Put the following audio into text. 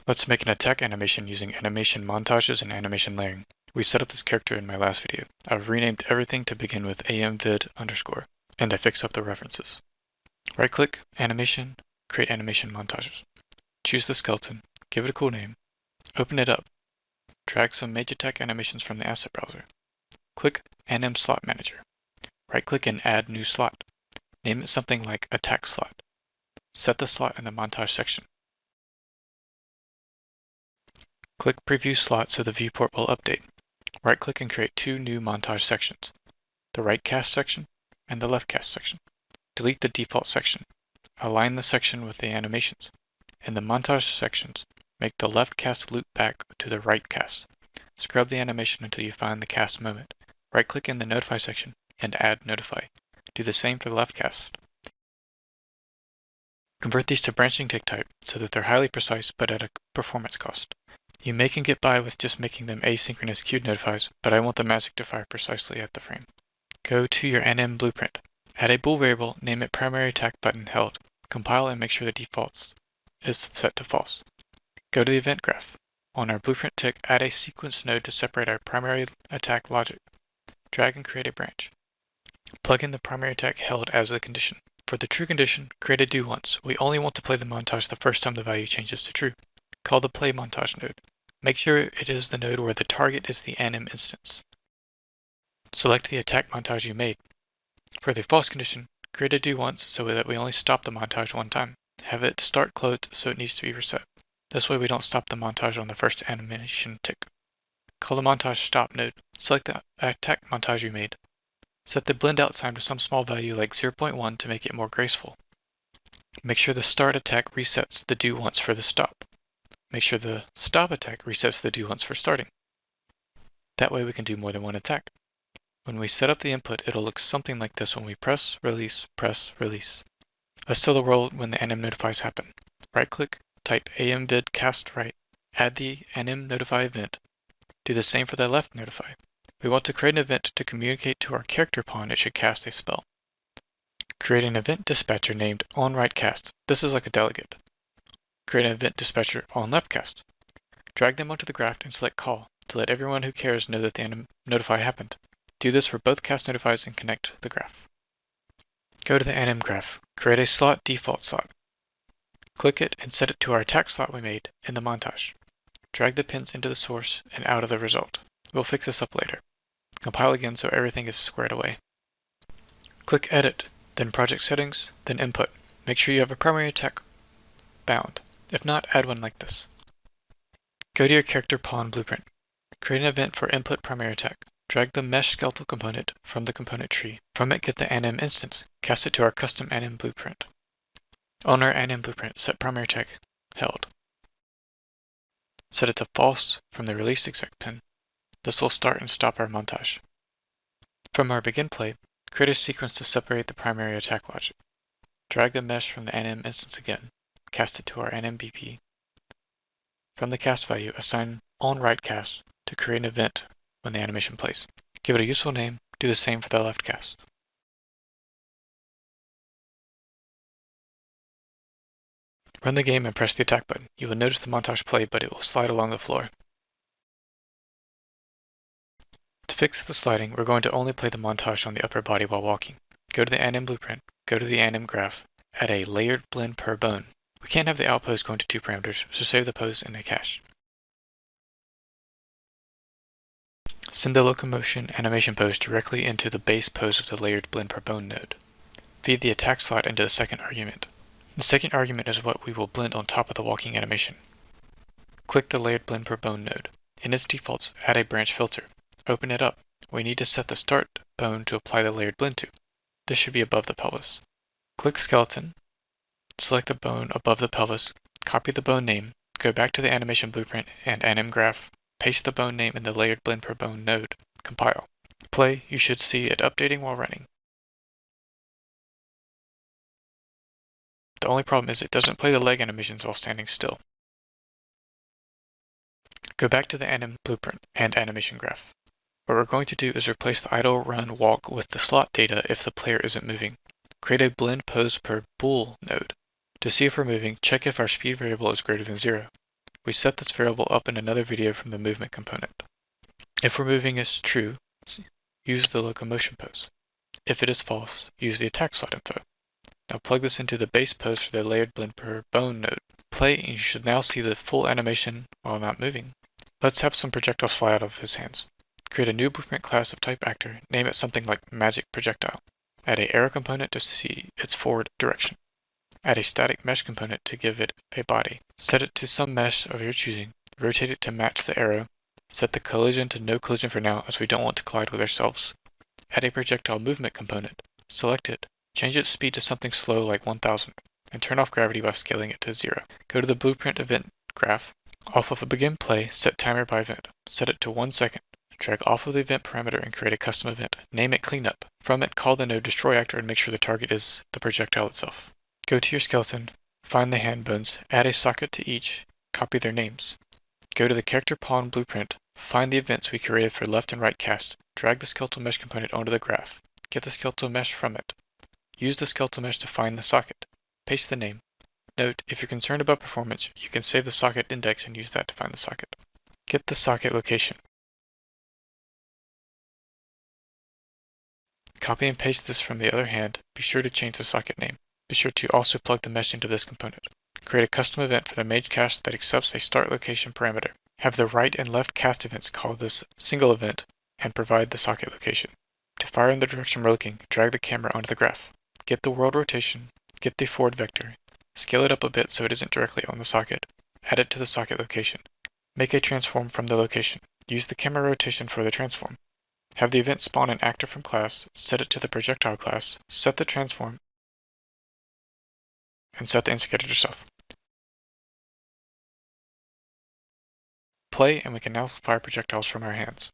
Let's make an attack animation using animation montages and animation layering. We set up this character in my last video. I've renamed everything to begin with amvid_, and I fixed up the references. Right-click, Animation, Create Animation Montages. Choose the skeleton, give it a cool name, open it up, drag some Mage Attack animations from the asset browser. Click Anim Slot Manager. Right-click and add new slot. Name it something like Attack Slot. Set the slot in the montage section. Click Preview Slot so the viewport will update. Right-click and create two new montage sections, the right cast section and the left cast section. Delete the default section. Align the section with the animations. In the montage sections, make the left cast loop back to the right cast. Scrub the animation until you find the cast moment. Right-click in the Notify section and add Notify. Do the same for the left cast. Convert these to branching tick type so that they're highly precise but at a performance cost. You may can get by with just making them asynchronous queued notifies, but I want the magic to fire precisely at the frame. Go to your Anim blueprint. Add a bool variable, name it primary attack button held. Compile and make sure the default is set to false. Go to the event graph. On our blueprint tick, add a sequence node to separate our primary attack logic. Drag and create a branch. Plug in the primary attack held as the condition. For the true condition, create a do once. We only want to play the montage the first time the value changes to true. Call the play montage node. Make sure it is the node where the target is the anim instance. Select the attack montage you made. For the false condition, create a do once so that we only stop the montage one time. Have it start closed so it needs to be reset. This way we don't stop the montage on the first animation tick. Call the montage stop node. Select the attack montage you made. Set the blend out time to some small value like 0.1 to make it more graceful. Make sure the start attack resets the do once for the stop. Make sure the stop attack resets the do once for starting. That way we can do more than one attack. When we set up the input, it'll look something like this when we press, release, press, release. Let's tell the world when the anim notifies happen. Right-click, type amvid cast right, add the anim notify event. Do the same for the left notify. We want to create an event to communicate to our character pawn it should cast a spell. Create an event dispatcher named onRightCast. This is like a delegate. Create an event dispatcher onLeftCast. Drag them onto the graph and select call to let everyone who cares know that the anim notify happened. Do this for both cast notifies and connect the graph. Go to the anim graph. Create a slot default slot. Click it and set it to our attack slot we made in the montage. Drag the pins into the source and out of the result. We'll fix this up later. Compile again so everything is squared away. Click Edit, then Project Settings, then Input. Make sure you have a primary attack bound. If not, add one like this. Go to your character pawn blueprint. Create an event for input primary attack. Drag the mesh skeletal component from the component tree. From it, get the anim instance. Cast it to our custom anim blueprint. On our anim blueprint, set primary attack held. Set it to false from the release exec pin. This will start and stop our montage. From our begin play, create a sequence to separate the primary attack logic. Drag the mesh from the anim instance again. Cast it to our Anim BP. From the cast value, assign onRightCast to create an event when the animation plays. Give it a useful name. Do the same for the left cast. Run the game and press the attack button. You will notice the montage play, but it will slide along the floor. To fix the sliding, we're going to only play the montage on the upper body while walking. Go to the Anim blueprint, go to the Anim graph, add a layered blend per bone. We can't have the out pose going to 2 parameters, so save the pose in a cache. Send the locomotion animation pose directly into the base pose of the layered blend per bone node. Feed the attack slot into the second argument. The second argument is what we will blend on top of the walking animation. Click the layered blend per bone node. In its defaults, add a branch filter. Open it up. We need to set the start bone to apply the layered blend to. This should be above the pelvis. Click skeleton. Select the bone above the pelvis. Copy the bone name. Go back to the animation blueprint and anim graph. Paste the bone name in the layered blend per bone node. Compile. Play. You should see it updating while running. The only problem is it doesn't play the leg animations while standing still. Go back to the Anim blueprint and animation graph. What we're going to do is replace the idle run walk with the slot data if the player isn't moving. Create a blend pose per Bool node. To see if we're moving, check if our speed variable is greater than 0. We set this variable up in another video from the movement component. If we're moving is true, use the locomotion pose. If it is false, use the attack slot info. Now plug this into the base pose for the layered blend per bone node. Play and you should now see the full animation while not moving. Let's have some projectiles fly out of his hands. Create a new blueprint class of type actor, name it something like Magic Projectile. Add a arrow component to see its forward direction. Add a static mesh component to give it a body. Set it to some mesh of your choosing, rotate it to match the arrow, set the collision to no collision for now as we don't want to collide with ourselves. Add a projectile movement component, select it, change its speed to something slow like 1000, and turn off gravity by scaling it to 0. Go to the blueprint event graph. Off of a begin play, set timer by event. Set it to 1 second. Drag off of the event parameter and create a custom event. Name it cleanup. From it, call the node destroy actor and make sure the target is the projectile itself. Go to your skeleton, find the hand bones, add a socket to each, copy their names. Go to the character pawn blueprint, find the events we created for left and right cast, drag the skeletal mesh component onto the graph. Get the skeletal mesh from it. Use the skeletal mesh to find the socket. Paste the name. Note, if you're concerned about performance, you can save the socket index and use that to find the socket. Get the socket location. Copy and paste this from the other hand. Be sure to change the socket name. Be sure to also plug the mesh into this component. Create a custom event for the mage cast that accepts a start location parameter. Have the right and left cast events call this single event and provide the socket location. To fire in the direction we're looking, drag the camera onto the graph. Get the world rotation, get the forward vector, scale it up a bit so it isn't directly on the socket, add it to the socket location. Make a transform from the location. Use the camera rotation for the transform. Have the event spawn an actor from class, set it to the projectile class, set the transform, and set the instigator yourself. Play and we can now fire projectiles from our hands.